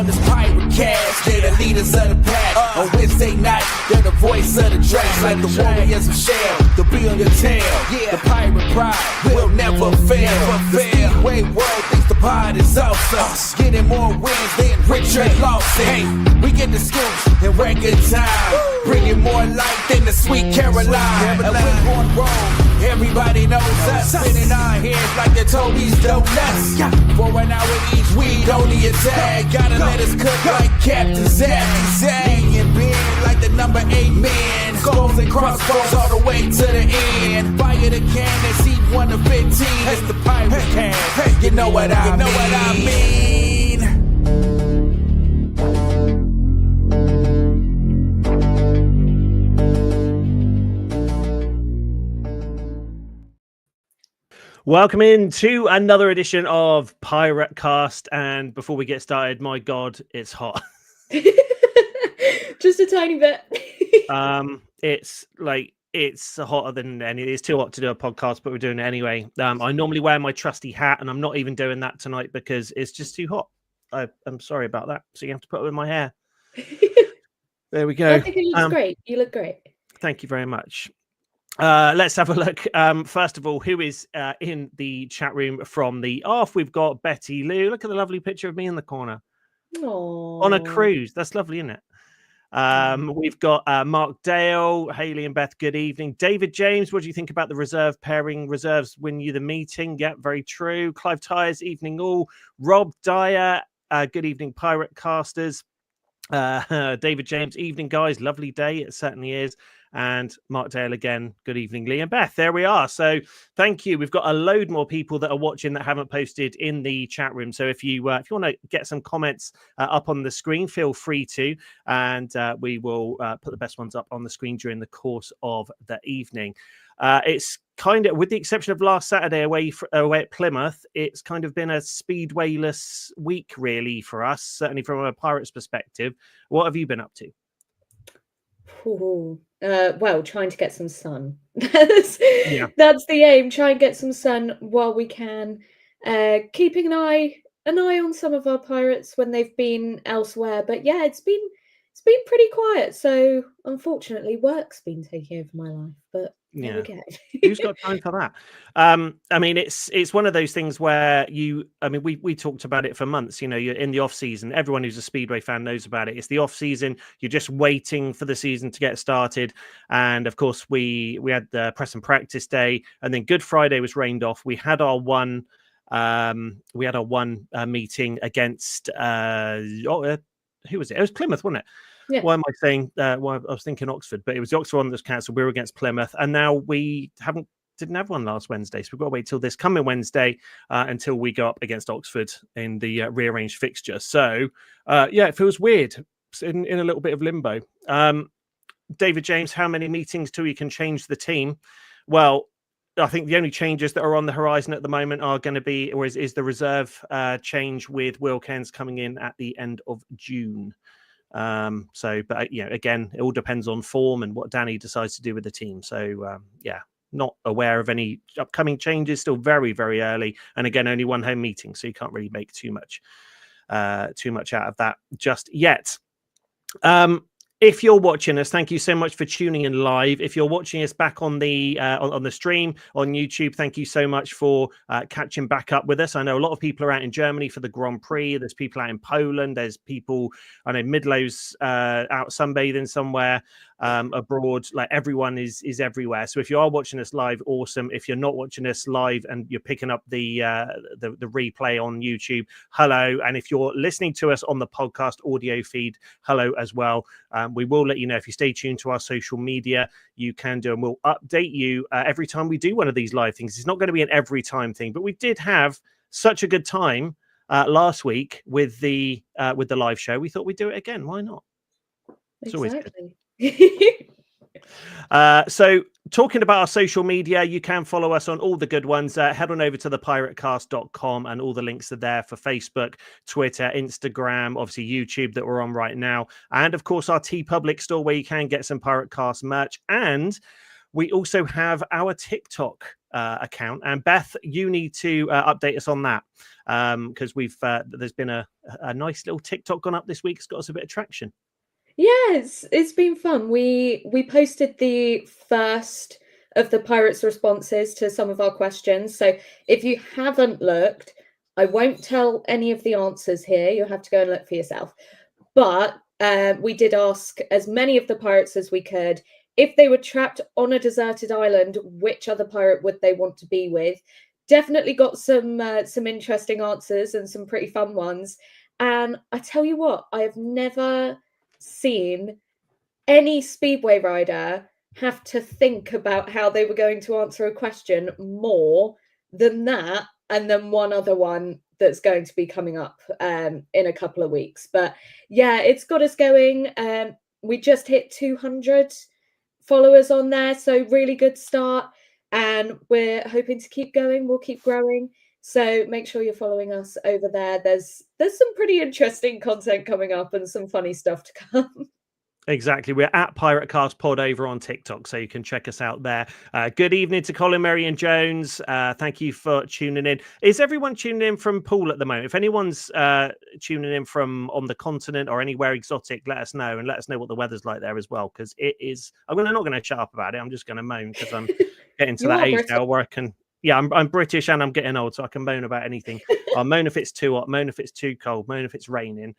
Well, it's PirateCast, they're the leaders of the pack. On Wednesday night, they're the voice of the drakes, like the warriors of Shell. They'll be on your tail. The pirate pride will never fail. The speedway world thinks the pod is awesome. Getting more wins than Richard Lawson. Hey, we get the scoops in record time, bringing more light than the sweet Caroline. And we're going wrong. Everybody knows us. Spinning our heads like the Toby's donuts. For an hour each, we only attack. Gotta let us cook like Captain Zach. Leaning big like the number 8 man. Skulls and crossbows all the way to the end. Fire the cannon, seat 1 to 15. It's the PirateCast. You know what I mean. Welcome in to another edition of PirateCast, and before we get started, my God, it's hot. Just a tiny bit. It's hotter than any. It's too hot to do a podcast, but we're doing it anyway. I normally wear my trusty hat, and I'm not even doing that tonight because it's just too hot. I'm sorry about that. So you have to put it in my hair. There we go. I think it looks great. You look great. Thank you very much. Let's have a look. First of all, who is in the chat room from the off? We've got Betty Lou. Look at the lovely picture of me in the corner. Aww. On a cruise. That's lovely, isn't it? We've got Mark Dale, Haley and Beth, good evening. David James, what do you think about the reserve pairing? Reserves win you the meeting. Yep, very true. Clive Tyers, evening all. Rob Dyer, good evening, Pirate Casters. David James, evening guys, lovely day, it certainly is. And Mark Dale again, good evening, Lee and Beth. There we are. So thank you. We've got a load more people that are watching that haven't posted in the chat room. So if you want to get some comments up on the screen, feel free to, and we will put the best ones up on the screen during the course of the evening. It's kind of, with the exception of last Saturday away at Plymouth, it's kind of been a speedwayless week really for us, certainly from a Pirates perspective. What have you been up to? Well, trying to get some sun. That's the aim. Try and get some sun while we can. Keeping an eye on some of our pirates when they've been elsewhere. But yeah, it's been pretty quiet. So unfortunately, work's been taking over my life. But there we go. Who's got time for that? I mean, it's one of those things where we talked about it for months. You know, you're in the off season. Everyone who's a Speedway fan knows about it. It's the off season. You're just waiting for the season to get started. And of course, we had the press and practice day, and then Good Friday was rained off. We had our one meeting against who was it? It was Plymouth, wasn't it? Yeah. Why am I saying? Well, I was thinking Oxford, but it was the Oxford one that was cancelled. We were against Plymouth, and now we didn't have one last Wednesday, so we've got to wait till this coming Wednesday until we go up against Oxford in the rearranged fixture. So, it feels weird in a little bit of limbo. David James, how many meetings till you can change the team? Well, I think the only changes that are on the horizon at the moment are going to be, or is the reserve change with Will Cairns coming in at the end of June. But again, it all depends on form and what Danny decides to do with the team. So not aware of any upcoming changes, still very, very early, and again, only one home meeting, so you can't really make too much out of that just yet. If you're watching us, thank you so much for tuning in live. If you're watching us back on the stream on YouTube, thank you so much for catching back up with us. I know a lot of people are out in Germany for the Grand Prix. There's people out in Poland. There's people, I know Midlow's out sunbathing somewhere abroad. Like, everyone is everywhere. So if you are watching us live, awesome. If you're not watching us live and you're picking up the replay on YouTube, hello. And if you're listening to us on the podcast audio feed, hello as well. We will let you know if you stay tuned to our social media, you can do, and we'll update you every time we do one of these live things. It's not going to be an every time thing, but we did have such a good time last week with the live show. We thought we'd do it again. Why not? It's exactly. So talking about our social media, you can follow us on all the good ones. Head on over to the piratecast.com and all the links are there for Facebook, Twitter, Instagram, obviously YouTube that we're on right now. And of course, our TeePublic store where you can get some PirateCast merch. And We also have our TikTok account, and Beth, you need to update us on that because there's been a nice little TikTok gone up this week. It's got us a bit of traction. Yes, it's been fun. We posted the first of the Pirates' responses to some of our questions. So if you haven't looked, I won't tell any of the answers here. You'll have to go and look for yourself. But we did ask as many of the pirates as we could. If they were trapped on a deserted island, which other pirate would they want to be with? Definitely got some interesting answers and some pretty fun ones. And I tell you what, I have never seen any speedway rider have to think about how they were going to answer a question more than that, and then one other one that's going to be coming up in a couple of weeks. But yeah, it's got us going. We just hit 200 followers on there, so really good start, and we're hoping to keep going. We'll keep growing, so make sure you're following us over there. There's some pretty interesting content coming up and some funny stuff to come. Exactly. We're at PirateCast Pod over on TikTok, so you can check us out there. Good evening to Colin, Mary and Jones. Thank you for tuning in. Is everyone tuning in from Poole at the moment? If anyone's tuning in from on the continent or anywhere exotic, let us know, and let us know what the weather's like there as well, because it is... I'm not going to shut up about it. I'm just going to moan because I'm getting to that age British now where I can... Yeah, I'm British and I'm getting old, so I can moan about anything. I'll moan if it's too hot, moan if it's too cold, moan if it's raining.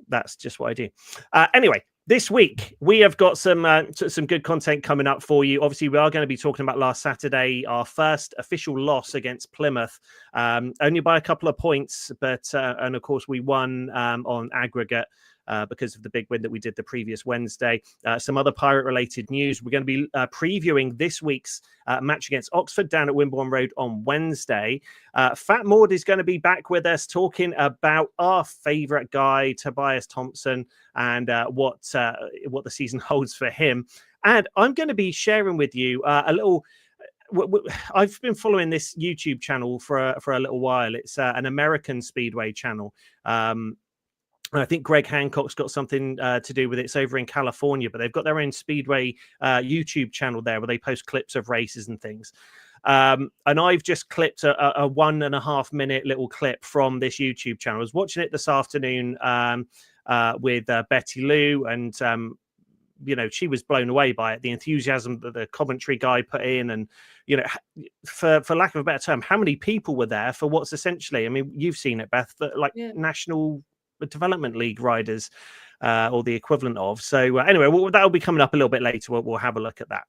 That's just what I do. Anyway, this week we have got some good content coming up for you. Obviously, we are going to be talking about last Saturday, our first official loss against Plymouth, only by a couple of points, but and of course we won on aggregate. Because of the big win that we did the previous Wednesday. Some other pirate-related news. We're going to be previewing this week's match against Oxford down at Wimborne Road on Wednesday. Fat Maud is going to be back with us talking about our favourite guy, Tobias Thompson, and what the season holds for him. And I'm going to be sharing with you a little... I've been following this YouTube channel for a little while. It's an American speedway channel. I think Greg Hancock's got something to do with it. It's over in California, but they've got their own speedway YouTube channel there where they post clips of races and things. And I've just clipped a 1.5 minute little clip from this YouTube channel. I was watching it this afternoon with Betty Lou, and she was blown away by it. The enthusiasm that the commentary guy put in, and for lack of a better term, how many people were there for what's essentially, I mean, you've seen it, Beth, national development league riders or the equivalent of. So anyway, that'll be coming up a little bit later. We'll have a look at that.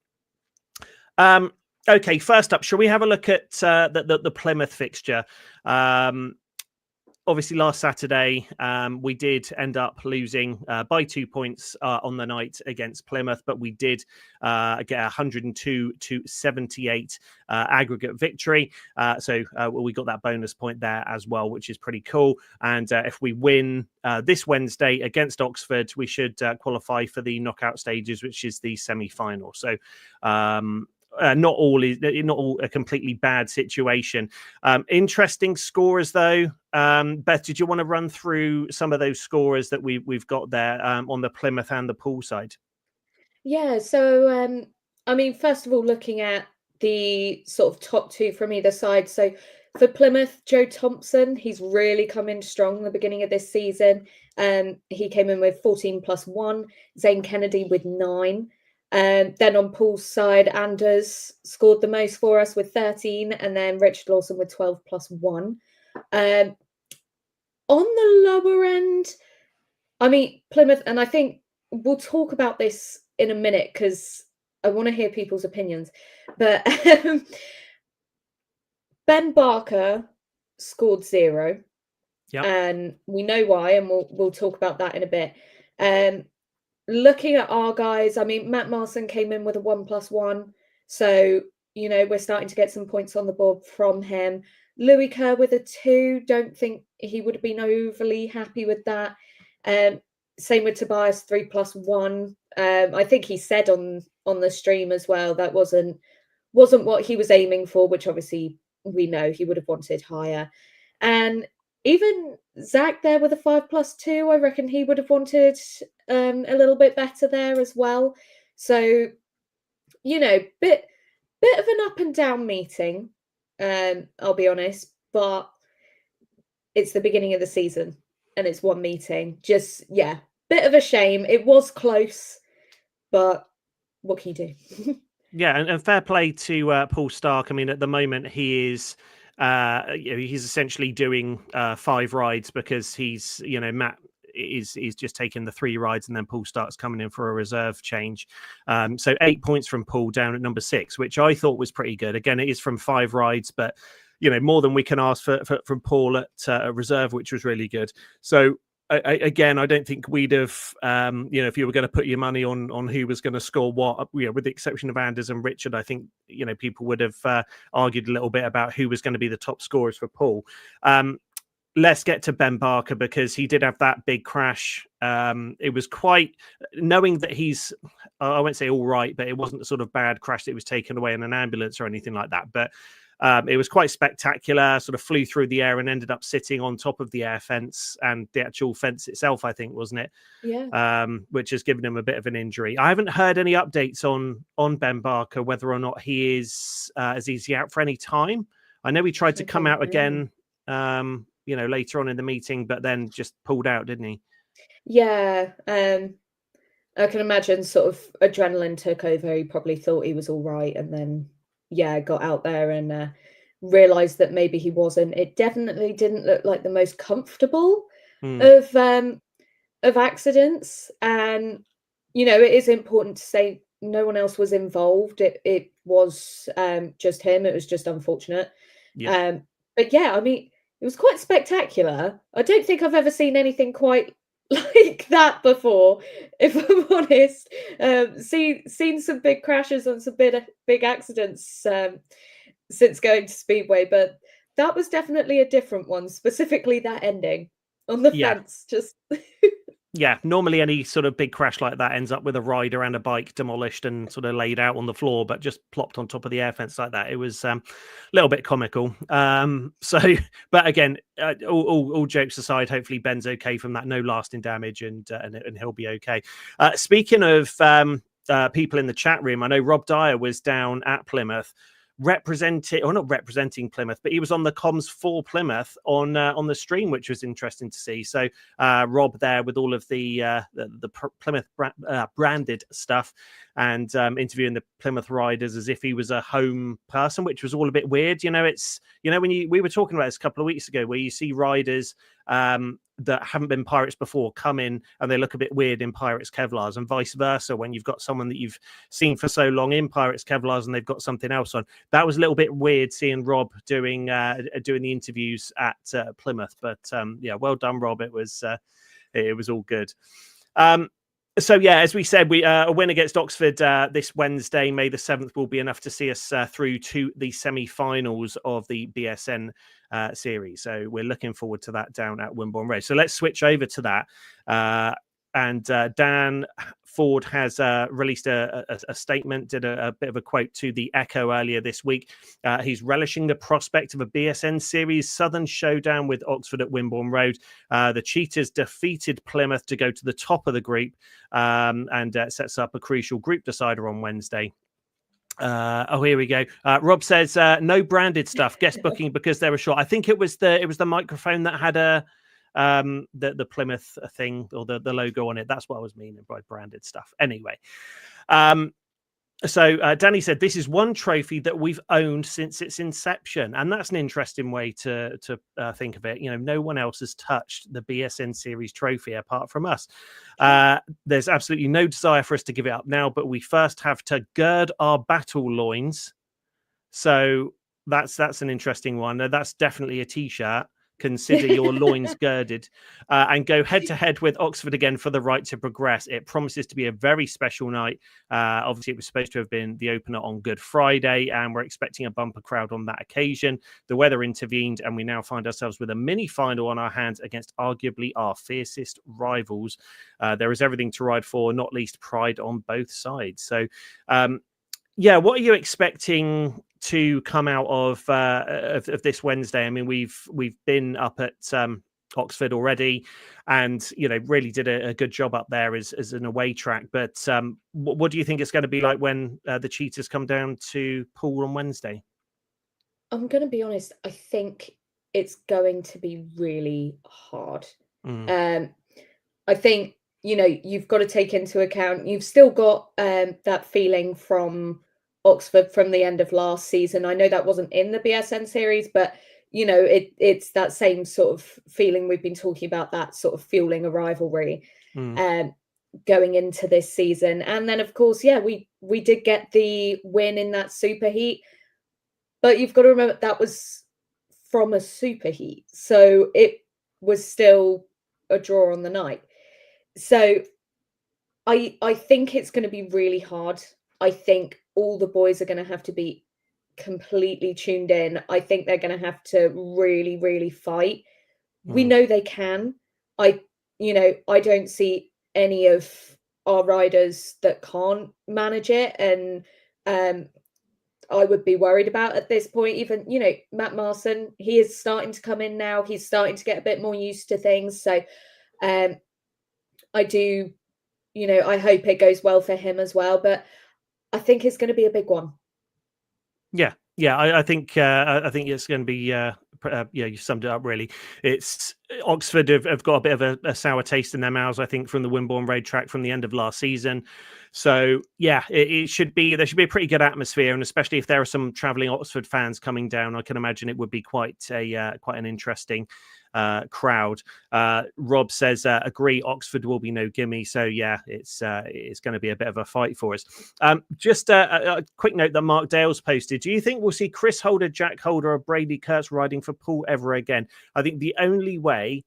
Okay, first up, shall we have a look at the Plymouth fixture? Obviously, last Saturday, we did end up losing by 2 points on the night against Plymouth, but we did get a 102-78 aggregate victory. So we got that bonus point there as well, which is pretty cool. And if we win this Wednesday against Oxford, we should qualify for the knockout stages, which is the semi-final. So not all a completely bad situation. Interesting scorers though. Beth, did you want to run through some of those scorers that we've got there on the Plymouth and the Poole side? Yeah, so I mean, first of all, looking at the sort of top two from either side. So for Plymouth, Joe Thompson, he's really come in strong at the beginning of this season. He came in with 14+1, Zane Kennedy with 9. Then on Poole's side, Anders scored the most for us with 13, and then Richard Lawson with 12+1. On the lower end, I mean, Plymouth, and I think we'll talk about this in a minute because I want to hear people's opinions. But Ben Barker scored 0. Yep. And we know why, and we'll talk about that in a bit. Looking at our guys, I mean, Matt Marson came in with a 1+1. So, we're starting to get some points on the board from him. Louis Kerr with a 2. Don't think he would have been overly happy with that. Same with Tobias, 3+1. I think he said on the stream as well that wasn't what he was aiming for, which obviously we know he would have wanted higher. And even Zach there with a 5+2, I reckon he would have wanted a little bit better there as well. So, bit of an up and down meeting. I'll be honest, but it's the beginning of the season and it's one meeting. Just bit of a shame. It was close, but what can you do? Yeah, and fair play to Paul Stark. I mean, at the moment he is he's essentially doing 5 rides because he's Matt is just taking the 3 rides and then Paul Stark's coming in for a reserve change. So 8 points from Paul down at number 6, which I thought was pretty good. Again, it is from 5 rides, but more than we can ask for from Paul at a reserve, which was really good. So again, I don't think we'd have, if you were going to put your money on who was going to score what, with the exception of Anders and Richard, I think, people would have argued a little bit about who was going to be the top scorers for Paul. Let's get to Ben Barker because he did have that big crash. It was quite, knowing that he's, I won't say all right, but it wasn't the sort of bad crash that was taken away in an ambulance or anything like that. But it was quite spectacular, sort of flew through the air and ended up sitting on top of the air fence and the actual fence itself, I think, wasn't it? Yeah. Which has given him a bit of an injury. I haven't heard any updates on Ben Barker, whether or not he is he out for any time. I know he tried to come out again, later on in the meeting, but then just pulled out, didn't he? Yeah. I can imagine sort of adrenaline took over. He probably thought he was all right and then got out there and realized that maybe he wasn't. It definitely didn't look like the most comfortable of accidents. And it is important to say no one else was involved. It was just him. It was just unfortunate. But I mean, it was quite spectacular. I don't think I've ever seen anything quite like that before, if I'm honest. Seen some big crashes and some big accidents since going to Speedway, but that was definitely a different one, specifically that ending on the fence. Just normally any sort of big crash like that ends up with a rider and a bike demolished and sort of laid out on the floor, but just plopped on top of the air fence like that. It was a little bit comical. But again, all jokes aside, hopefully Ben's okay from that. No lasting damage, and he'll be okay. Speaking of people in the chat room, I know Rob Dyer was down at Plymouth not representing Plymouth, but he was on the comms for Plymouth on the stream, which was interesting to see. So Rob there with all of the Plymouth branded stuff and interviewing the Plymouth riders as if he was a home person, which was all a bit weird. It's when we were talking about this a couple of weeks ago, where you see riders that haven't been Pirates before come in and they look a bit weird in Pirates Kevlars, and vice versa when you've got someone that you've seen for so long in Pirates Kevlars and they've got something else on. That was a little bit weird seeing Rob doing the interviews at Plymouth, but well done, Rob. It was all good. So as we said, a win against Oxford this Wednesday, May the 7th, will be enough to see us through to the semi-finals of the BSN series. So we're looking forward to that down at Wimborne Road. So let's switch over to that. And Dan Ford has released a statement, did a bit of a quote to the Echo earlier this week. He's relishing the prospect of a BSN series Southern showdown with Oxford at Wimborne Road. The Cheetahs defeated Plymouth to go to the top of the group and sets up a crucial group decider on Wednesday. Here we go. Rob says no branded stuff, guest booking because they were short. I think it was the microphone that had the Plymouth thing or the logo on it. That's what I was meaning by branded stuff. Anyway, so Danny said this is one trophy that we've owned since its inception, and that's an interesting way to think of it. No one else has touched the BSN series trophy apart from us. There's absolutely no desire for us to give it up now, but we first have to gird our battle loins. So that's an interesting one. That's definitely a t-shirt. Consider your loins girded and go head to head with Oxford again for the right to progress. It promises to be a very special night. Obviously, it was supposed to have been the opener on Good Friday, and we're expecting a bumper crowd on that occasion. The weather intervened, and we now find ourselves with a mini final on our hands against arguably our fiercest rivals. There is everything to ride for, not least pride on both sides. So, what are you expecting to come out of this Wednesday? I mean, we've been up at Oxford already, and really did a good job up there as an away track. But what do you think it's going to be like when the Cheetahs come down to Poole on Wednesday? I'm going to be honest. I think it's going to be really hard. I think you've got to take into account you've still got that feeling from Oxford from the end of last season. I know that wasn't in the BSN series, but it's that same sort of feeling we've been talking about, that sort of fueling a rivalry going into this season. And then of course, we did get the win in that superheat, but you've got to remember that was from a superheat, so it was still a draw on the night. So I think it's going to be really hard. I think all the boys are going to have to be completely tuned in. I think they're going to have to really, really fight. We know they can. I don't see any of our riders that can't manage it, and I would be worried about at this point. Even Matt Marson, he is starting to come in now. He's starting to get a bit more used to things. So I do, I hope it goes well for him as well. But I think it's going to be a big one. Yeah, I think it's going to be. You summed it up really. It's Oxford have got a bit of a sour taste in their mouths, I think, from the Wimborne Road track from the end of last season. So yeah, it should be. There should be a pretty good atmosphere, and especially if there are some travelling Oxford fans coming down, I can imagine it would be quite an interesting crowd. Rob says, agree, Oxford will be no gimme. So yeah, it's going to be a bit of a fight for us. Just a quick note that Mark Dale's posted. Do you think we'll see Chris Holder, Jack Holder, or Brady Kurtz riding for Poole ever again? I think the only way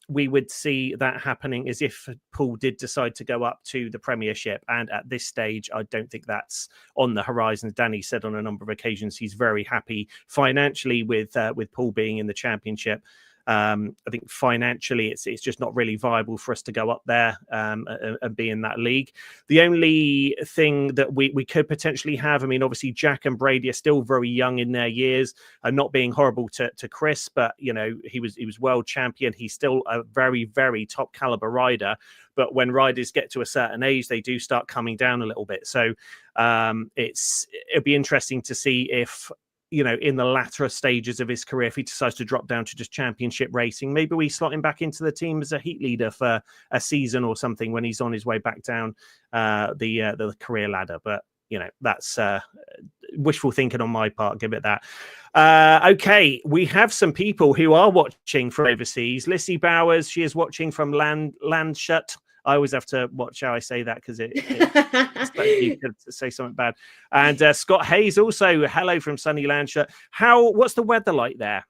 we would see that happening is if Poole did decide to go up to the Premiership, and at this stage I don't think that's on the horizon. Danny said on a number of occasions he's very happy financially with Poole being in the Championship. I think financially it's just not really viable for us to go up there and be in that league. The only thing that we could potentially have, I mean, obviously Jack and Brady are still very young in their years, and not being horrible to Chris, but he was world champion. He's still a very, very top caliber rider. But when riders get to a certain age, they do start coming down a little bit. So it'd be interesting to see if, in the latter stages of his career, if he decides to drop down to just championship racing, maybe we slot him back into the team as a heat leader for a season or something when he's on his way back down the career ladder. But that's wishful thinking on my part. Give it that. Okay, we have some people who are watching from overseas. Lissy Bowers, she is watching from Landshut. I always have to watch how I say that because you could say something bad. And Scott Hayes also, hello from sunny Landshut. What's the weather like there?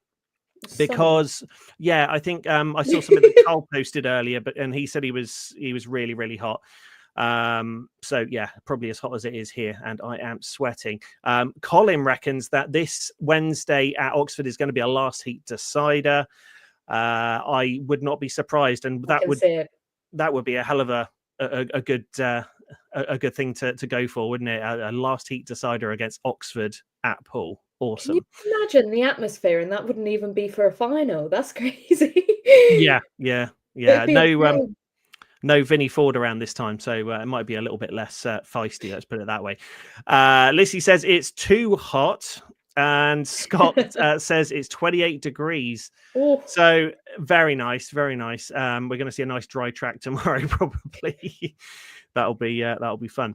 Because I think I saw something that Carl posted earlier, and he said he was really, really hot. So yeah, probably as hot as it is here, and I am sweating. Colin reckons that this Wednesday at Oxford is going to be a last heat decider. I would not be surprised, and that would be a hell of a good thing to go for, wouldn't it? A last heat decider against Oxford at Poole. Awesome. Can you imagine the atmosphere? And that wouldn't even be for a final. That's crazy. Yeah. No Vinnie Ford around this time, so it might be a little bit less feisty. Let's put it that way. Lissy says it's too hot. And Scott says it's 28 degrees. Ooh. So very nice, very nice. We're going to see a nice dry track tomorrow, probably. That'll be fun.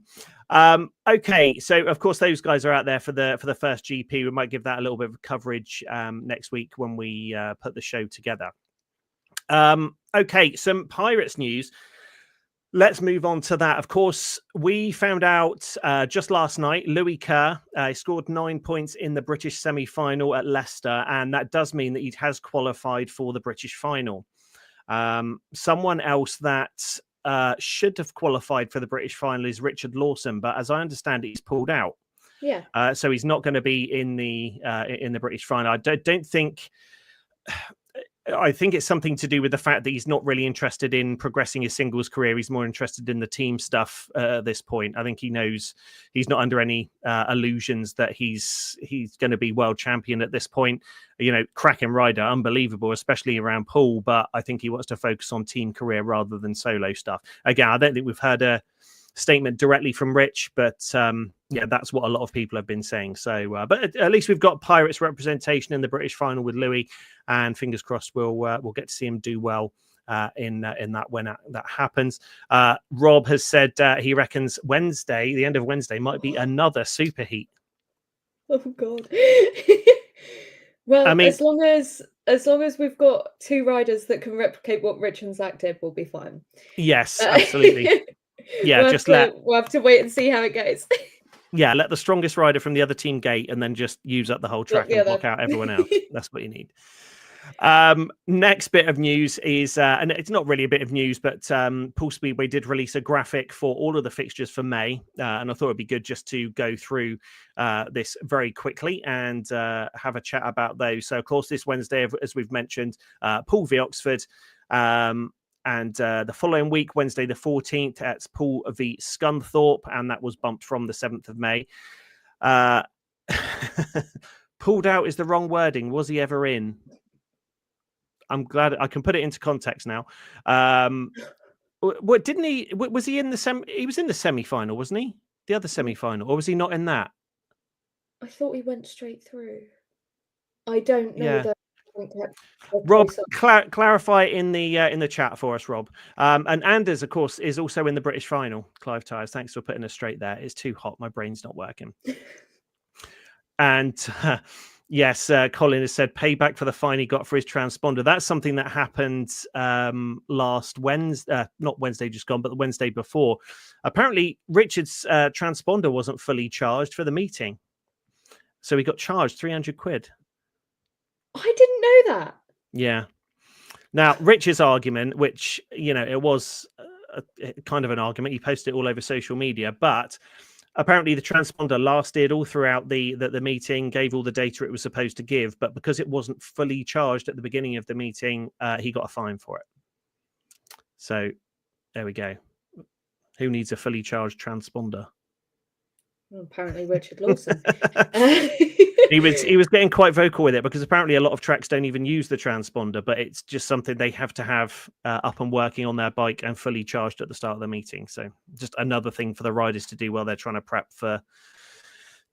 Okay, so of course those guys are out there for the first GP. We might give that a little bit of coverage next week when we put the show together. Okay, some Pirates news. Let's move on to that. Of course, we found out just last night, Louis Kerr scored 9 points in the British semi-final at Leicester, and that does mean that he has qualified for the British final. Someone else that should have qualified for the British final is Richard Lawson, but as I understand it, he's pulled out. Yeah. So he's not going to be in the British final. I don't think... I think it's something to do with the fact that he's not really interested in progressing his singles career. He's more interested in the team stuff at this point. I think he knows he's not under any illusions that he's going to be world champion at this point. Cracking rider, unbelievable, especially around Poole. But I think he wants to focus on team career rather than solo stuff. Again, I don't think we've heard a statement directly from Rich, but that's what a lot of people have been saying. So, but at least we've got Pirates representation in the British final with Louis, and fingers crossed we'll get to see him do well in that when that happens. Rob has said he reckons Wednesday, the end of Wednesday, might be another superheat. Oh God. Well, I mean, as long as we've got two riders that can replicate what Rich and Zach did, we'll be fine. Yes, absolutely. Yeah, we'll have to wait and see how it goes. Yeah, let the strongest rider from the other team gate and then just use up the whole track and block out everyone else. That's what you need. Next bit of news is, and it's not really a bit of news, but Poole Speedway did release a graphic for all of the fixtures for May. And I thought it'd be good just to go through this very quickly and have a chat about those. So, of course, this Wednesday, as we've mentioned, Poole v Oxford. And the following week, Wednesday the 14th, that's Poole v Scunthorpe, and that was bumped from the 7th of May. Pulled out is the wrong wording. Was he ever in? I'm glad I can put it into context now. What didn't he? Was he in the semi? He was in the semi-final, wasn't he? The other semi-final, or was he not in that? I thought he went straight through. I don't know. Yeah. Rob, clarify in the chat for us, Rob. And Anders, of course, is also in the British final. Clive Tyers, thanks for putting us straight there. It's too hot. My brain's not working. And yes, Colin has said payback for the fine he got for his transponder. That's something that happened last Wednesday, not Wednesday just gone, but the Wednesday before. Apparently, Richard's transponder wasn't fully charged for the meeting, so he got charged 300 quid. I didn't know that. Yeah. Now, Rich's argument, which, it was kind of an argument. He posted it all over social media, but apparently the transponder lasted all throughout the meeting, gave all the data it was supposed to give, but because it wasn't fully charged at the beginning of the meeting, he got a fine for it. So there we go. Who needs a fully charged transponder? Well, apparently Richard Lawson. He was getting quite vocal with it because apparently a lot of tracks don't even use the transponder, but it's just something they have to have up and working on their bike and fully charged at the start of the meeting. So just another thing for the riders to do while they're trying to prep for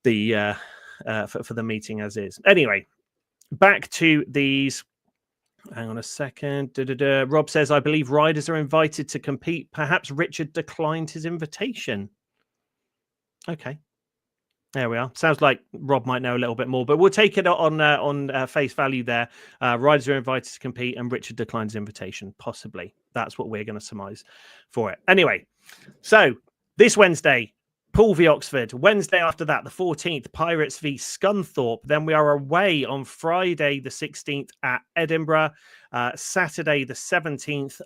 the for the meeting as is. Anyway, back to these. Hang on a second. Rob says, I believe riders are invited to compete. Perhaps Richard declined his invitation. Okay. There we are. Sounds like Rob might know a little bit more, but we'll take it on face value there. Riders are invited to compete and Richard declines invitation. Possibly. That's what we're going to surmise for it. Anyway, so this Wednesday, Poole v Oxford. Wednesday after that, the 14th, Pirates v Scunthorpe. Then we are away on Friday, the 16th at Edinburgh. Saturday, the 17th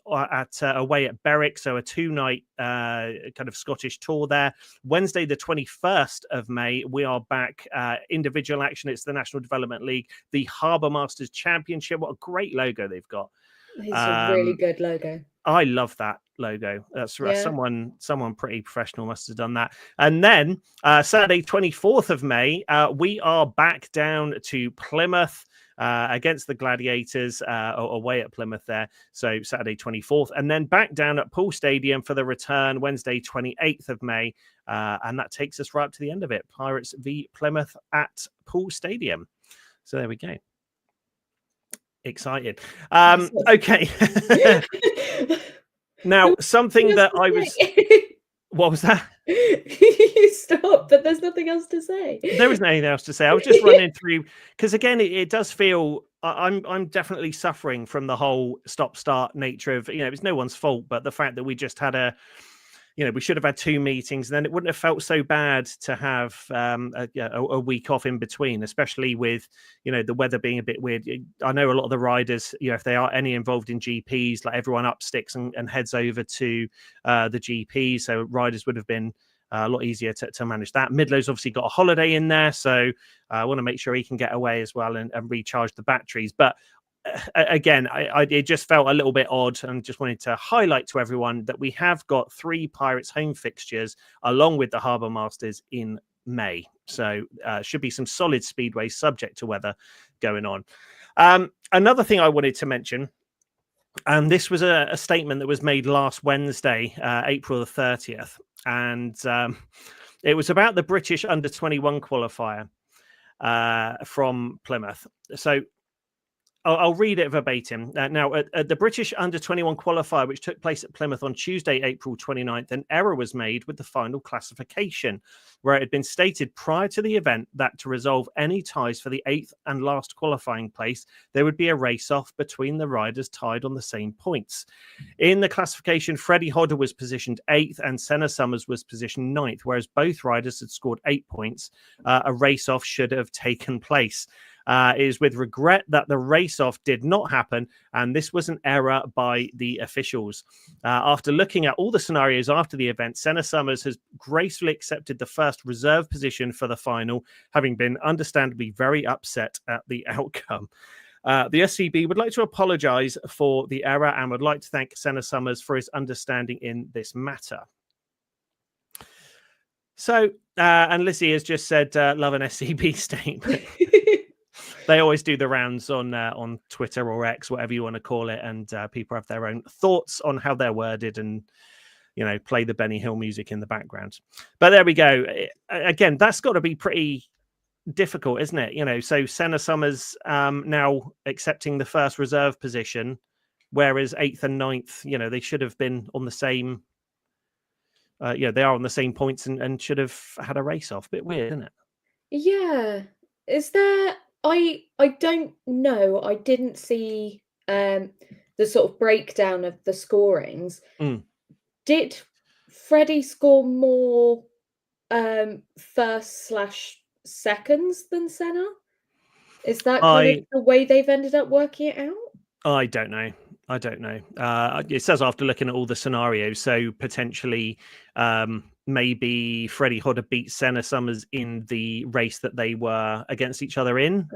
away at Berwick. So a 2-night kind of Scottish tour there. Wednesday, the 21st of May, we are back. Individual action. It's the National Development League, the Harbour Masters Championship. What a great logo they've got. It's a really good logo. I love that logo. That's right. Someone pretty professional must have done that. And then Saturday, 24th of May, we are back down to Plymouth against the Gladiators away at Plymouth there. So Saturday, 24th, and then back down at Poole Stadium for the return Wednesday, 28th of May. And that takes us right up to the end of it. Pirates v Plymouth at Poole Stadium. So there we go. Excited. Okay. Now, something that I was... What was that? You stop, but there's nothing else to say. There isn't anything else to say. I was just running through, because again, it does feel... I'm definitely suffering from the whole stop-start nature of, it's no one's fault, but the fact that we just had we should have had 2 meetings, and then it wouldn't have felt so bad to have a week off in between, especially with, the weather being a bit weird. I know a lot of the riders, if they are any involved in GPs, like everyone up sticks and heads over to the GP. So riders would have been a lot easier to manage that. Midlow's obviously got a holiday in there, so I want to make sure he can get away as well and recharge the batteries. But again, it just felt a little bit odd, and just wanted to highlight to everyone that we have got 3 Pirates home fixtures along with the Harbour Masters in May. So should be some solid speedway subject to weather going on. Another thing I wanted to mention, and this was a statement that was made last Wednesday, April the 30th. And it was about the British under-21 qualifier from Plymouth. So I'll read it verbatim. Now, at the British under-21 qualifier, which took place at Plymouth on Tuesday, April 29th, an error was made with the final classification, where it had been stated prior to the event that to resolve any ties for the 8th and last qualifying place, there would be a race-off between the riders tied on the same points. In the classification, Freddie Hodder was positioned 8th and Senna Summers was positioned 9th, whereas both riders had scored 8 points. A race-off should have taken place. It is with regret that the race-off did not happen, and this was an error by the officials. After looking at all the scenarios after the event, Senna Summers has gracefully accepted the first reserve position for the final, having been understandably very upset at the outcome. The SCB would like to apologise for the error and would like to thank Senna Summers for his understanding in this matter. So, and Lizzie has just said, love an SCB statement. They always do the rounds on Twitter or X, whatever you want to call it, and people have their own thoughts on how they're worded and, you know, play the Benny Hill music in the background. But there we go. Again, that's got to be pretty difficult, isn't it? You know, so Senna Summers now accepting the first reserve position, whereas 8th and 9th, you know, they should have been on the same. They are on the same points and should have had a race off. Bit weird, isn't it? Yeah. Is there? I don't know. I didn't see the sort of breakdown of the scorings. Did Freddie score more first/seconds than Senna? Is that kind of the way they've ended up working it out? I don't know. It says after looking at all the scenarios, so potentially maybe Freddie Hodder beat Senna Summers in the race that they were against each other in.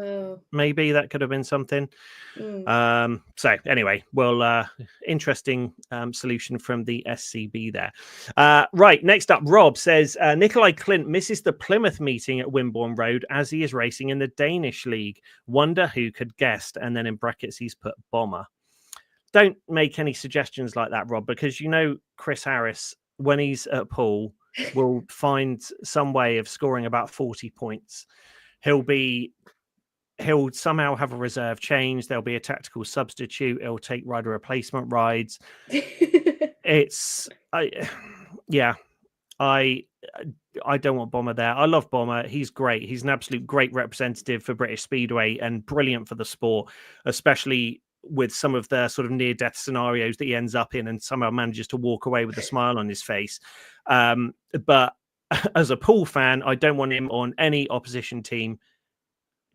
Maybe that could have been something. So anyway, well, interesting solution from the SCB there. Right, next up, Rob says Nikolai Clint misses the Plymouth meeting at Wimborne Road as he is racing in the Danish League. Wonder who could guess? And then in brackets, he's put Bomber. Don't make any suggestions like that, Rob, because you know Chris Harris, when he's at Poole, will find some way of scoring about 40 points. He'll somehow have a reserve change. There'll be a tactical substitute. He'll take rider replacement rides. I don't want Bomber there. I love Bomber. He's great. He's an absolute great representative for British Speedway and brilliant for the sport, especially with some of the sort of near-death scenarios that he ends up in and somehow manages to walk away with a smile on his face. But as a Poole fan, I don't want him on any opposition team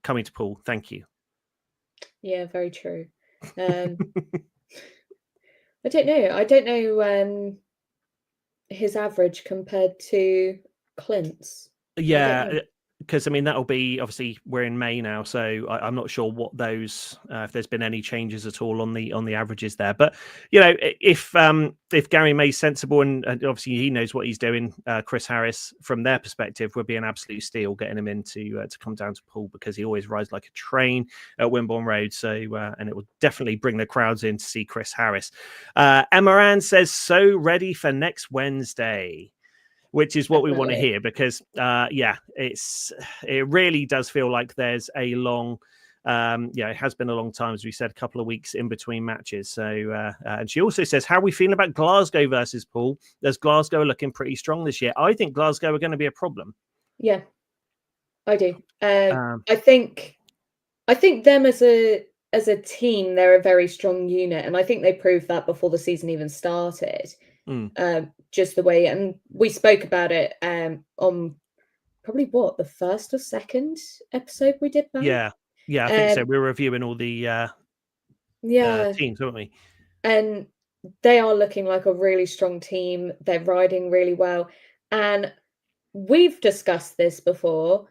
coming to Poole. Thank you. Yeah, very true. I don't know his average compared to Clint's. Yeah, because I mean that'll be, obviously we're in May now, so I'm not sure what those if there's been any changes at all on the averages there. But you know, if Gary May's sensible and obviously he knows what he's doing, Chris Harris from their perspective would be an absolute steal getting him in to come down to Poole, because he always rides like a train at Wimborne Road. So and it will definitely bring the crowds in to see Chris Harris. Amaran says so ready for next Wednesday, which is what we want to hear, because it really does feel like there's a long it has been a long time, as we said, a couple of weeks in between matches. So and she also says, how are we feeling about Glasgow versus Poole? There's Glasgow looking pretty strong this year. I think Glasgow are going to be a problem. Yeah, I do. I think them as a team, they're a very strong unit, and I think they proved that before the season even started. Just the way, and we spoke about it on probably the first or second episode we did back. Yeah, I think so. We were reviewing all the teams, weren't we? And they are looking like a really strong team. They're riding really well, and we've discussed this before.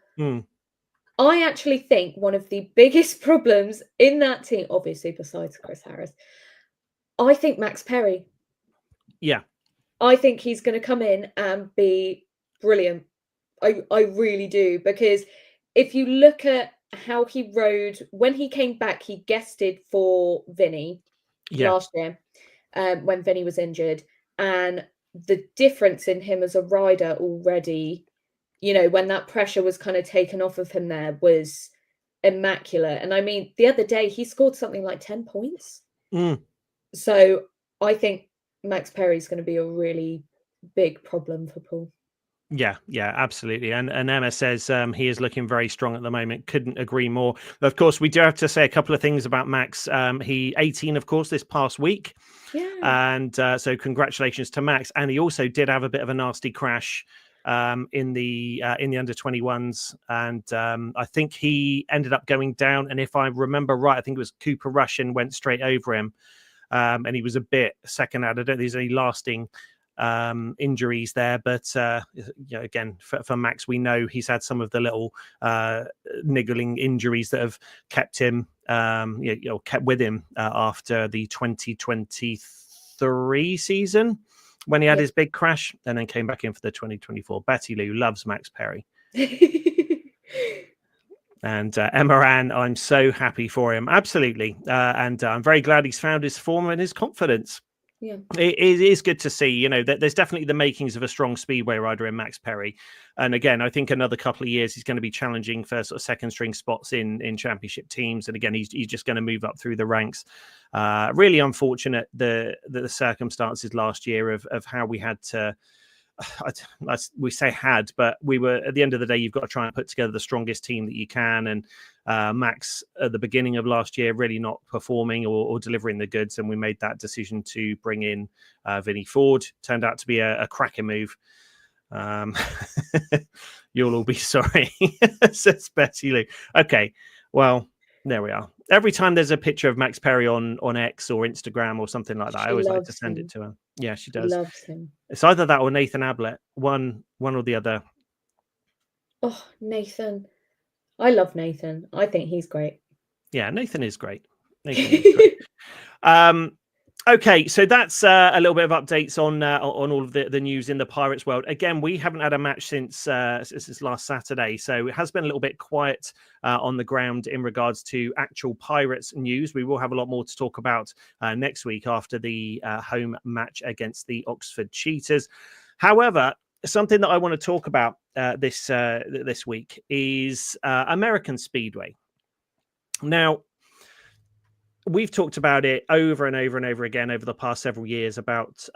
I actually think one of the biggest problems in that team, obviously besides Chris Harris, I think Max Perry. Yeah. I think he's going to come in and be brilliant. I really do, because if you look at how he rode when he came back, he guested for Vinny last year when Vinny was injured, and the difference in him as a rider already, you know, when that pressure was kind of taken off of him, there was immaculate. And I mean, the other day he scored something like 10 points. So I think Max Perry's going to be a really big problem for Poole. Yeah, absolutely. And Emma says he is looking very strong at the moment. Couldn't agree more. Of course, we do have to say a couple of things about Max. He 18, of course, this past week. Yeah. And so congratulations to Max. And he also did have a bit of a nasty crash in the under 21s, and I think he ended up going down. And if I remember right, I think it was Cooper Russian went straight over him, and he was a bit second out. I don't think there's any lasting injuries there, but again, for Max, we know he's had some of the little niggling injuries that have kept him kept with him after the 2023 season when he had his big crash, and then came back in for the 2024. Betty Lou loves Max Perry. And Emma Ann, I'm so happy for him. Absolutely. And I'm very glad he's found his form and his confidence. Yeah, it is good to see, you know, that there's definitely the makings of a strong speedway rider in Max Perry. And again, I think another couple of years he's going to be challenging for sort of second string spots in championship teams. And again, he's just going to move up through the ranks. Really unfortunate the circumstances last year of how we had to. We say had, but we were at the end of the day, you've got to try and put together the strongest team that you can. And Max at the beginning of last year really not performing or delivering the goods, and we made that decision to bring in Vinny Ford. Turned out to be a cracking move. You'll all be sorry, says Betty Lou. Okay, well, there we are. Every time there's a picture of Max Perry on X or Instagram or something like that, I always like to send it to her. Yeah, she does. Loves him. It's either that or Nathan Ablett, one or the other. Oh, Nathan. I love Nathan. I think he's great. Yeah, Nathan is great. Okay, so that's a little bit of updates on all of the news in the Pirates world. Again, we haven't had a match since last Saturday, so it has been a little bit quiet on the ground in regards to actual Pirates news. We will have a lot more to talk about next week after the home match against the Oxford Cheetahs. However, something that I want to talk about this week is American Speedway. Now, we've talked about it over and over and over again over the past several years about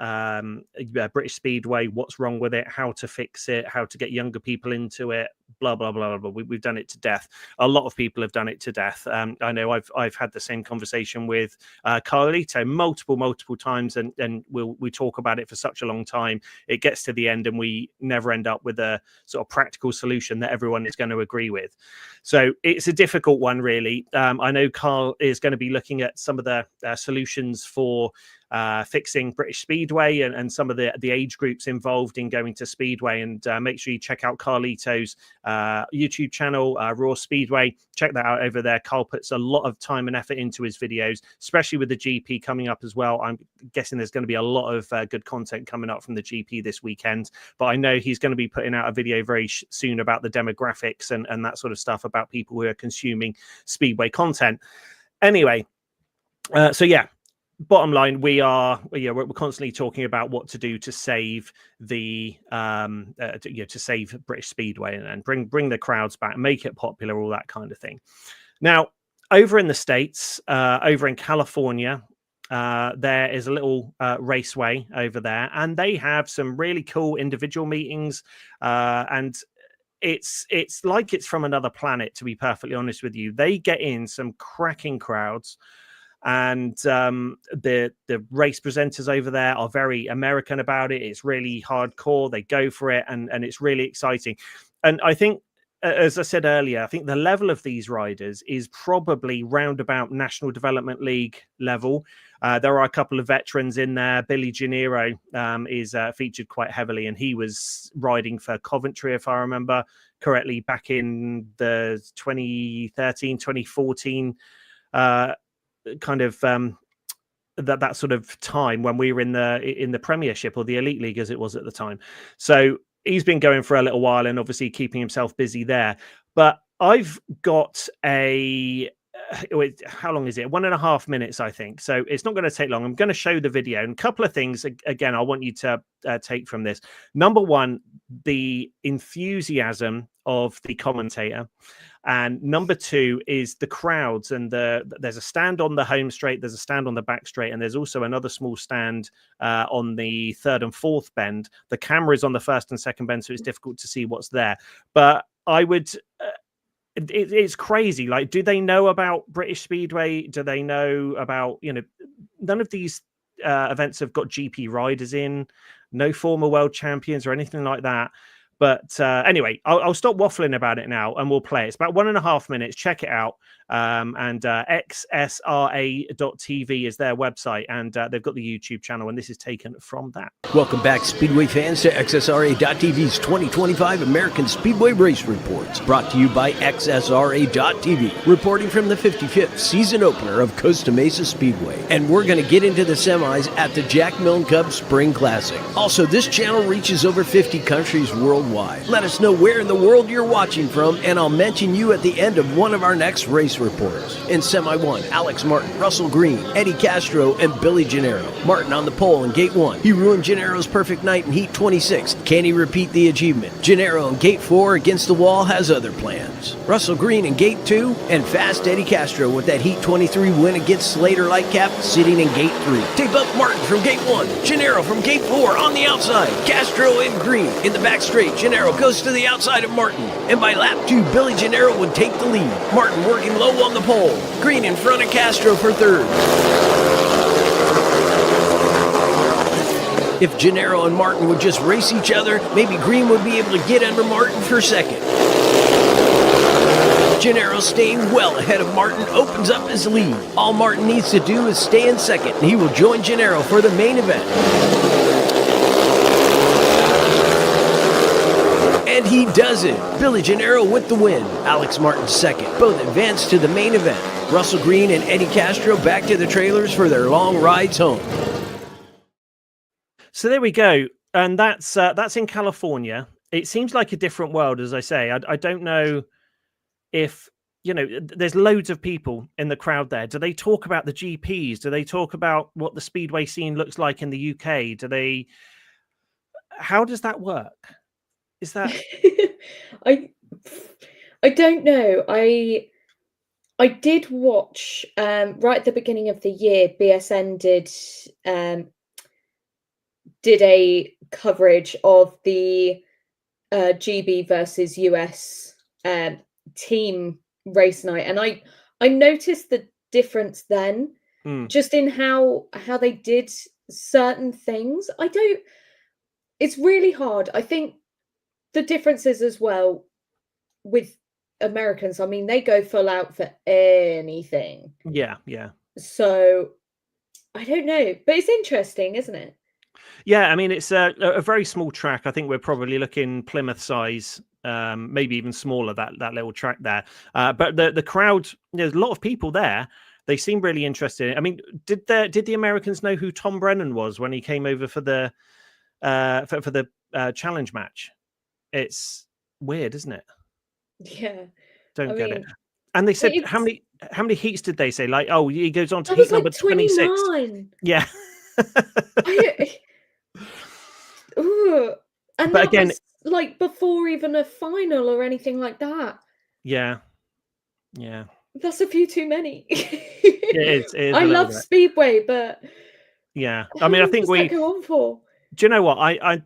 British Speedway, what's wrong with it, how to fix it, how to get younger people into it, blah, blah, blah, blah. We've done it to death. A lot of people have done it to death. I know I've had the same conversation with Carlito multiple times, and we talk about it for such a long time. It gets to the end and we never end up with a sort of practical solution that everyone is going to agree with. So it's a difficult one, really. I know Carl is going to be looking at some of the solutions for fixing British Speedway and some of the age groups involved in going to Speedway. And make sure you check out Carlito's YouTube channel, Raw Speedway. Check that out over there. Carl puts a lot of time and effort into his videos, especially with the GP coming up as well. I'm guessing there's going to be a lot of good content coming up from the GP this weekend, but I know he's going to be putting out a video very soon about the demographics and that sort of stuff about people who are consuming Speedway content. Anyway, so yeah, bottom line, we're constantly talking about what to do to save the to save British Speedway and bring the crowds back, make it popular, all that kind of thing. Now, over in the States, over in California, there is a little raceway over there, and they have some really cool individual meetings, and it's like it's from another planet, to be perfectly honest with you. They get in some cracking crowds. And the race presenters over there are very American about it. It's really hardcore. They go for it, and it's really exciting. And I think as I said earlier, I think the level of these riders is probably roundabout National Development League level. There are a couple of veterans in there. Billy Gennaro is featured quite heavily, and he was riding for Coventry, if I remember correctly, back in the 2013, 2014 kind of that sort of time when we were in the Premiership, or the Elite League as it was at the time. So he's been going for a little while and obviously keeping himself busy there. But I've got how long is it? 1.5 minutes, I think. So it's not going to take long. I'm going to show the video, and a couple of things, again, I want you to take from this. Number one, the enthusiasm of the commentator. And number two is the crowds, and there's a stand on the home straight, there's a stand on the back straight, and there's also another small stand on the third and fourth bend. The camera is on the first and second bend, so it's difficult to see what's there. But I would... it's crazy. Like, do they know about British Speedway? Do they know about, none of these events have got GP riders in, no former world champions or anything like that. But anyway, I'll stop waffling about it now and we'll play it. It's about 1.5 minutes. Check it out. And xsra.tv is their website, and they've got the YouTube channel, and this is taken from that. Welcome back, Speedway fans, to xsra.tv's 2025 American Speedway Race Reports, brought to you by xsra.tv, reporting from the 55th season opener of Costa Mesa Speedway. And we're going to get into the semis at the Jack Milne Cup Spring Classic. Also, this channel reaches over 50 countries worldwide. Let us know where in the world you're watching from, and I'll mention you at the end of one of our next race reports. In Semi 1, Alex Martin, Russell Green, Eddie Castro, and Billy Gennaro. Martin on the pole in Gate 1. He ruined Gennaro's perfect night in Heat 26. Can he repeat the achievement? Gennaro in Gate 4 against the wall has other plans. Russell Green in Gate 2, and fast Eddie Castro with that Heat 23 win against Slater Lightcap sitting in Gate 3. Tape up Martin from Gate 1. Gennaro from Gate 4 on the outside. Castro in green. In the back straight, Gennaro goes to the outside of Martin. And by lap 2, Billy Gennaro would take the lead. Martin working low on the pole. Green in front of Castro for third. If Gennaro and Martin would just race each other, maybe Green would be able to get under Martin for second. Gennaro staying well ahead of Martin opens up his lead. All Martin needs to do is stay in second, and he will join Gennaro for the main event. And he does it. Billy Gennaro with the win. Alex Martin second. Both advance to the main event. Russell Green and Eddie Castro back to the trailers for their long rides home. So there we go. And that's in California. It seems like a different world, as I say. I don't know if, there's loads of people in the crowd there. Do they talk about the GPs? Do they talk about what the speedway scene looks like in the UK? How does that work? Is that I don't know. I did watch right at the beginning of the year, BSN did a coverage of the GB versus US team race night, and I noticed the difference then, just in how they did certain things. It's really hard. I think the differences as well with Americans, I mean, they go full out for anything. Yeah. So I don't know, but it's interesting, isn't it? Yeah, I mean, it's a very small track. I think we're probably looking Plymouth size, maybe even smaller, that little track there. But the crowd, there's a lot of people there. They seem really interested. I mean, did the Americans know who Tom Brennan was when he came over for the challenge match? It's weird, isn't it? Yeah. Don't get it. And they said, how many heats did they say? Like, oh, he goes on to That heat was like number 26. 29. Yeah. And but that again, was like before even a final or anything like that. Yeah. That's a few too many. It is I love Speedway, but yeah. I mean, I think that go on for? Do you know what? I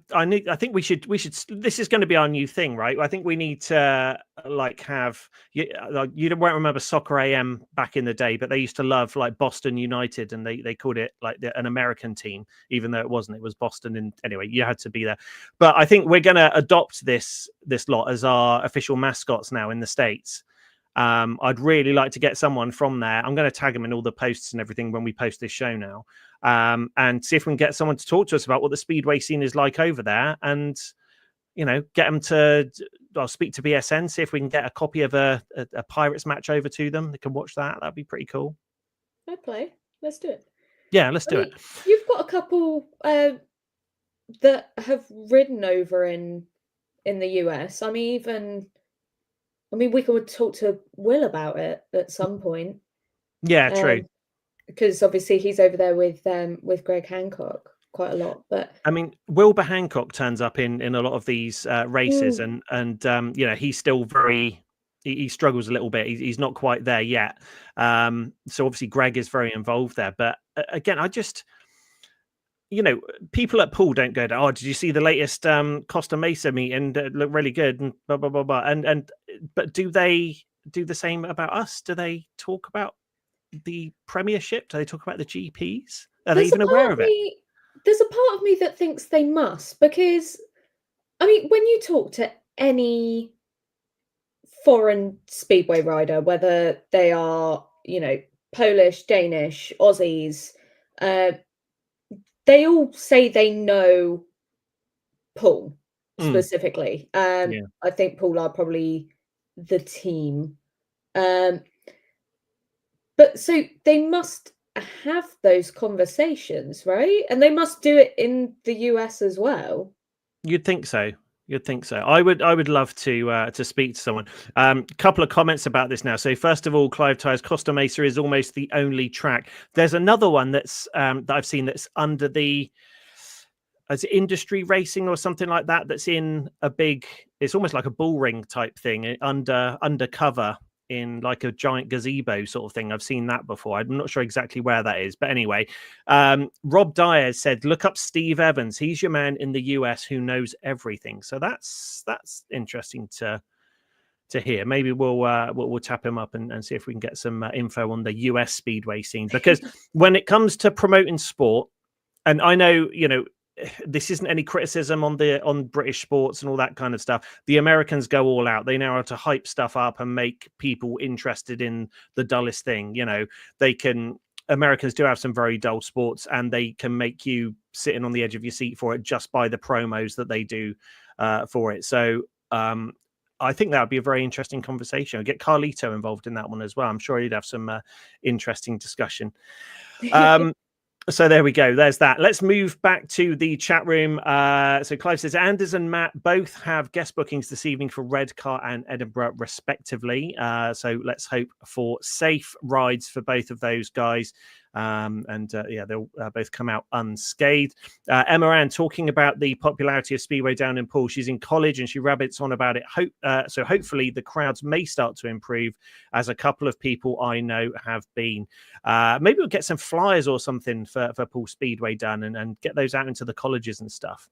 think we should. This is going to be our new thing, right? I think we need to have you won't remember Soccer AM back in the day, but they used to love like Boston United, and they called it like an American team, even though it wasn't. It was Boston, and anyway, you had to be there. But I think we're going to adopt this lot as our official mascots now in the States. I'd really like to get someone from there. I'm going to tag them in all the posts and everything when we post this show now, and see if we can get someone to talk to us about what the speedway scene is like over there, and get them to speak to BSN, see if we can get a copy of a Pirates match over to them. They can watch that. That'd be pretty cool. I'd play. Let's do it. Yeah, let's do it. You've got a couple that have ridden over in the US. We could talk to Will about it at some point. Yeah, true. Because obviously he's over there with Greg Hancock quite a lot. But Wilbur Hancock turns up in a lot of these races, and he's still he struggles a little bit. He's not quite there yet. So obviously Greg is very involved there. But again, I just people at Poole don't go to, oh, did you see the latest Costa Mesa meet and look really good and blah blah blah blah. But do they do the same about us? Do they talk about the Premiership? Do they talk about the GPs? Are they even aware of it? There's a part of me that thinks they must, because when you talk to any foreign speedway rider, whether they are Polish, Danish, Aussies, they all say they know Poole specifically. I think Poole are probably the team. But so they must have those conversations, right? And they must do it in the US as well. You'd think so. I would love to speak to someone. Couple of comments about this now. So first of all, Clive Tyers, Costa Mesa is almost the only track. There's another one that's that I've seen that's under as industry racing or something like that. That's in a big. It's almost like a bull ring type thing undercover in like a giant gazebo sort of thing. I've seen that before. I'm not sure exactly where that is, but anyway, Rob Dyer said, look up Steve Evans. He's your man in the US who knows everything. So that's interesting to hear. Maybe we'll tap him up and see if we can get some info on the US speedway scene, because when it comes to promoting sport, and I know, this isn't any criticism on British sports and all that kind of stuff. The Americans go all out. They know how to hype stuff up and make people interested in the dullest thing. Americans do have some very dull sports, and they can make you sitting on the edge of your seat for it just by the promos that they do for it. So I think that would be a very interesting conversation. I'll get Carlito involved in that one as well. I'm sure he'd have some interesting discussion. So there we go. There's that. Let's move back to the chat room. So Clive says, Anders and Matt both have guest bookings this evening for Redcar and Edinburgh, respectively. So let's hope for safe rides for both of those guys. They'll both come out unscathed. Emma Ann talking about the popularity of Speedway down in Poole. She's in college and she rabbits on about it. So hopefully the crowds may start to improve, as a couple of people I know have been. Maybe we'll get some flyers or something for Poole Speedway done and get those out into the colleges and stuff.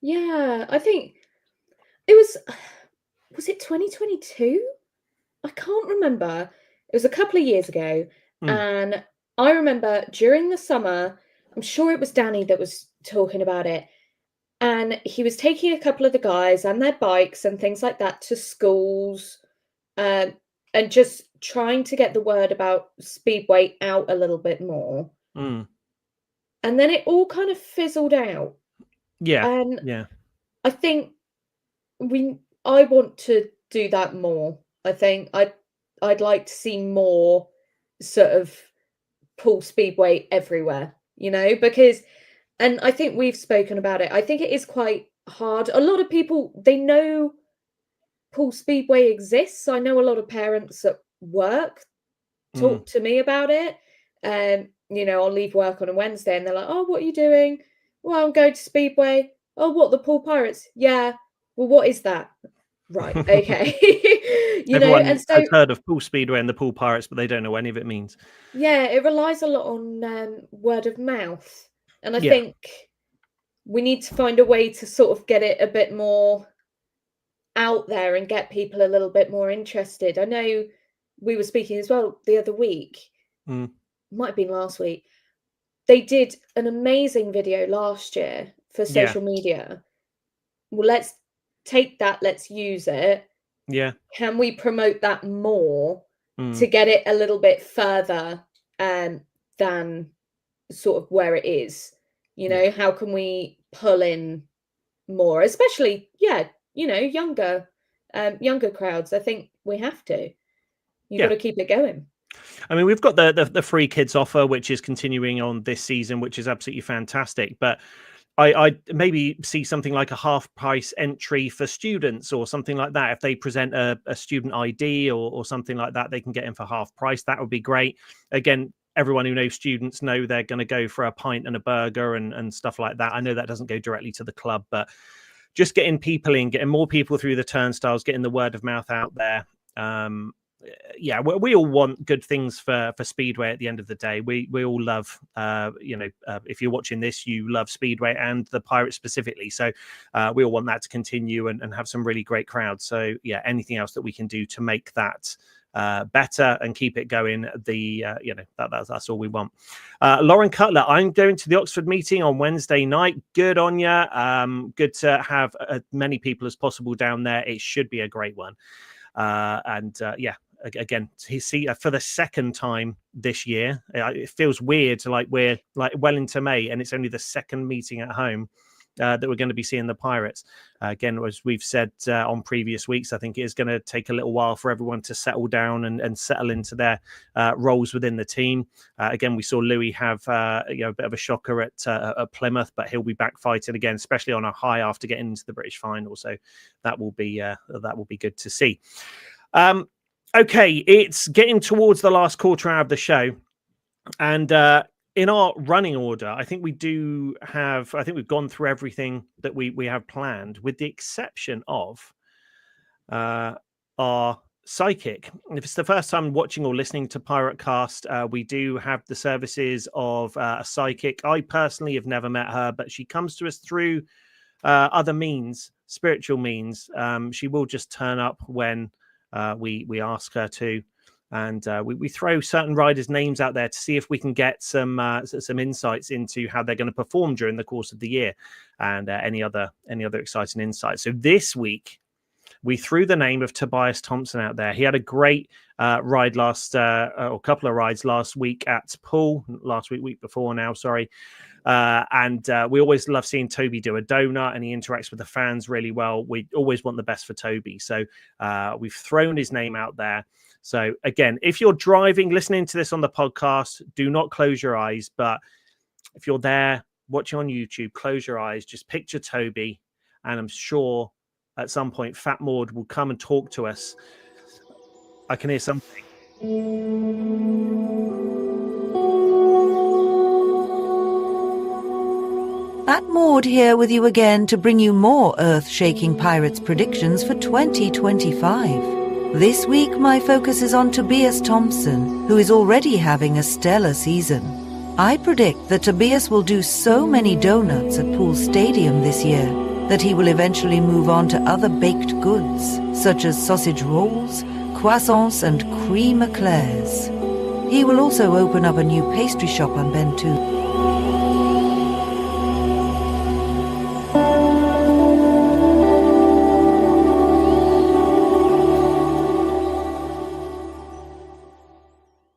Yeah, I think it was it 2022? I can't remember. It was a couple of years ago. And I remember during the summer, I'm sure it was Danny that was talking about it, and he was taking a couple of the guys and their bikes and things like that to schools, and just trying to get the word about Speedway out a little bit more. And then it all kind of fizzled out. Yeah. And yeah. I think I want to do that more. I think I'd like to see more sort of Poole Speedway everywhere, because, and I think we've spoken about it, I think it is quite hard. A lot of people, they know Poole Speedway exists. I know a lot of parents at work talk to me about it. I'll leave work on a Wednesday and they're like, oh, what are you doing? Well, I'm going to Speedway. Oh, what, the Poole Pirates? Yeah. Well, what is that? Right. Okay. Everyone and so has heard of Poole Speedway and the Poole Pirates, but they don't know what any of it means. Yeah, it relies a lot on word of mouth, and I think we need to find a way to sort of get it a bit more out there and get people a little bit more interested. I know we were speaking as well the other week, might have been last week. They did an amazing video last year for social media. Well, let's take that, let's use it. Yeah. Can we promote that more to get it a little bit further than sort of where it is? You know, how can we pull in more, especially, younger crowds? I think we have to. You've got to keep it going. I mean, we've got the free kids offer, which is continuing on this season, which is absolutely fantastic. But I maybe see something like a half price entry for students or something like that. If they present a student ID or something like that, they can get in for half price. That would be great. Again, everyone who knows students know they're going to go for a pint and a burger and stuff like that. I know that doesn't go directly to the club, but just getting people in, getting more people through the turnstiles, getting the word of mouth out there. We all want good things for Speedway at the end of the day. We all love, if you're watching this, you love Speedway and the Pirates specifically. So we all want that to continue and have some really great crowds. So yeah, anything else that we can do to make that better and keep it going, that's all we want. Lauren Cutler, I'm going to the Oxford meeting on Wednesday night. Good on you. Good to have as many people as possible down there. It should be a great one. Again, see for the second time this year, it feels weird. Like we're like well into May, and it's only the second meeting at home that we're going to be seeing the Pirates. Again, as we've said on previous weeks, I think it is going to take a little while for everyone to settle down and settle into their roles within the team. Again, we saw Louis have a bit of a shocker at Plymouth, but he'll be back fighting again, especially on a high after getting into the British final. So that will be good to see. Okay, it's getting towards the last quarter hour of the show, and in our running order, I think we've gone through everything that we have planned, with the exception of our psychic. If it's the first time watching or listening to PirateCast, we do have the services of a psychic. I personally have never met her, but she comes to us through other means, spiritual means. She will just turn up when we ask her to, and we throw certain riders' names out there to see if we can get some insights into how they're going to perform during the course of the year, and any other exciting insights. So this week we threw the name of Tobias Thompson out there. He had a great ride or couple of rides last week at Poole, week before now, sorry. And we always love seeing Toby do a donut, and he interacts with the fans really well. We always want the best for Toby. So we've thrown his name out there. So again, if you're driving, listening to this on the podcast, do not close your eyes. But if you're there watching on YouTube, close your eyes, just picture Toby. And I'm sure at some point, Fat Maud will come and talk to us. I can hear something. Fat Maud here with you again to bring you more earth-shaking Pirates predictions for 2025. This week, my focus is on Tobias Thompson, who is already having a stellar season. I predict that Tobias will do so many donuts at Poole Stadium this year that he will eventually move on to other baked goods, such as sausage rolls, croissants, and cream eclairs. He will also open up a new pastry shop on Bentu.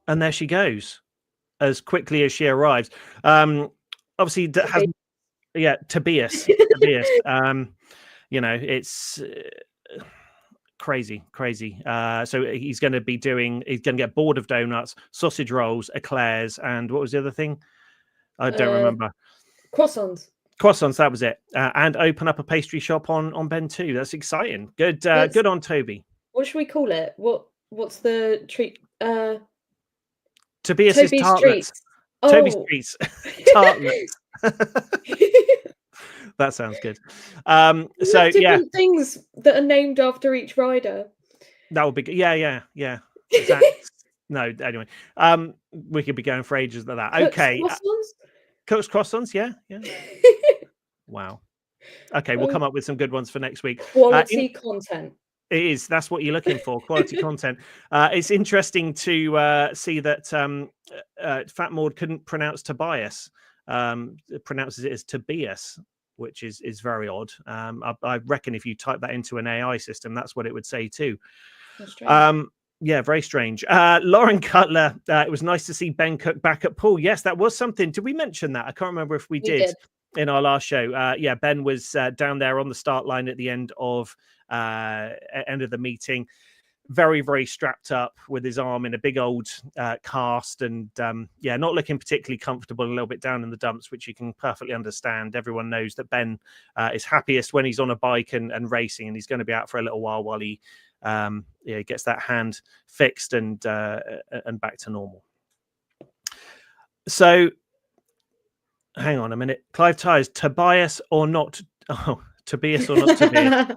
And there she goes, as quickly as she arrives. Obviously, Tobias. It's crazy. So he's going to get bored of donuts, sausage rolls, eclairs, and what was the other thing? I don't remember. Croissants, that was it. And open up a pastry shop on Bentu. That's exciting. Good on Toby. What should we call it? What's the treat? Tobias's tartlets. Toby Streets tartlets. That sounds good. Different things that are named after each rider. That would be good. Yeah. Exactly. No, anyway, we could be going for ages like that. Okay, Cook's croissants. Cook's croissants. Yeah. Wow. Okay, we'll come up with some good ones for next week. Quality content. It is. That's what you're looking for. Quality content. It's interesting to see that Fat Maud couldn't pronounce Tobias. Pronounces it as Tobias, which is very odd. I reckon if you type that into an AI system, that's what it would say too. Yeah, very strange. Lauren Cutler, it was nice to see Ben Cook back at Poole. Yes, that was something. Did we mention that? I can't remember if we did in our last show. Yeah, Ben was down there on the start line at the end of the meeting, very, very strapped up with his arm in a big old cast, and yeah, not looking particularly comfortable, a little bit down in the dumps, which you can perfectly understand. Everyone knows that Ben is happiest when he's on a bike and racing, and he's going to be out for a little while he gets that hand fixed and back to normal. So hang on a minute. Clive Tyers, Tobias or not? Oh, Tobias or not Tobias?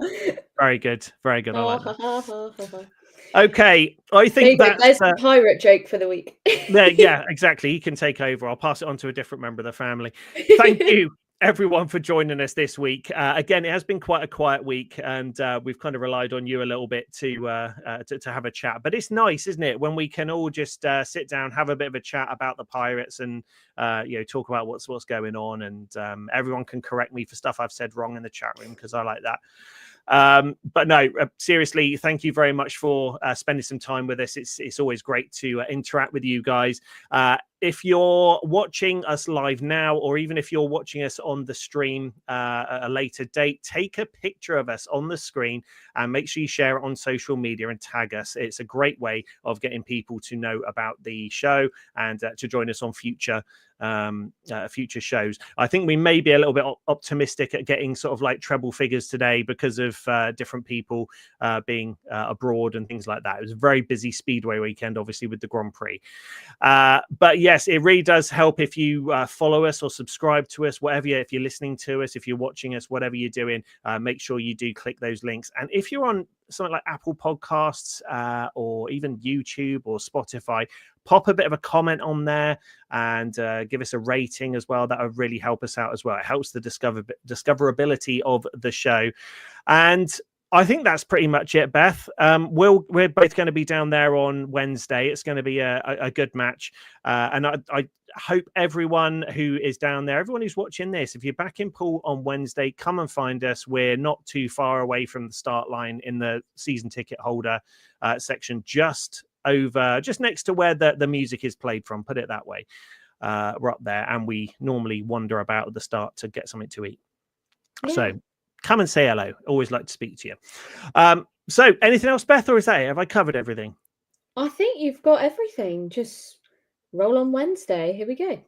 Very good. Very good. I like that. Okay. I think that's the pirate joke for the week. Yeah, exactly. He can take over. I'll pass it on to a different member of the family. Thank you, everyone, for joining us this week. Again, it has been quite a quiet week, and we've kind of relied on you a little bit to have a chat. But it's nice, isn't it, when we can all just sit down, have a bit of a chat about the Pirates, and talk about what's going on, and everyone can correct me for stuff I've said wrong in the chat room, because I like that. But no, seriously, thank you very much for spending some time with us. It's always great to interact with you guys. If you're watching us live now, or even if you're watching us on the stream at a later date, take a picture of us on the screen and make sure you share it on social media and tag us. It's a great way of getting people to know about the show and to join us on future shows. I think we may be a little bit optimistic at getting sort of like treble figures today because of different people being abroad and things like that. It was a very busy Speedway weekend, obviously, with the Grand Prix. But yes, it really does help if you follow us or subscribe to us, whatever if you're listening to us, if you're watching us, whatever you're doing, make sure you do click those links. And if you're on something like Apple Podcasts or even YouTube or Spotify, pop a bit of a comment on there and give us a rating as well. That would really help us out as well. It helps the discoverability of the show. And I think that's pretty much it, Beth. We're both going to be down there on Wednesday. It's going to be a good match. And I hope everyone who is down there, everyone who's watching this, if you're back in Poole on Wednesday, come and find us. We're not too far away from the start line in the season ticket holder section, just next to where the music is played from, put it that way. We're up there, and we normally wander about at the start to get something to eat. Yeah. So come and say hello. Always like to speak to you. So anything else, Beth, or is that it? Have I covered everything? I think you've got everything. Just roll on Wednesday. Here we go.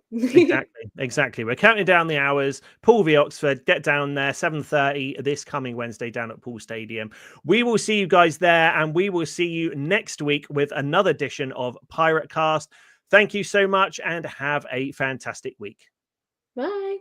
Exactly. We're counting down the hours. Poole v Oxford. Get down there, 7:30 this coming Wednesday down at Poole Stadium. We will see you guys there, and we will see you next week with another edition of PirateCast. Thank you so much, and have a fantastic week. Bye.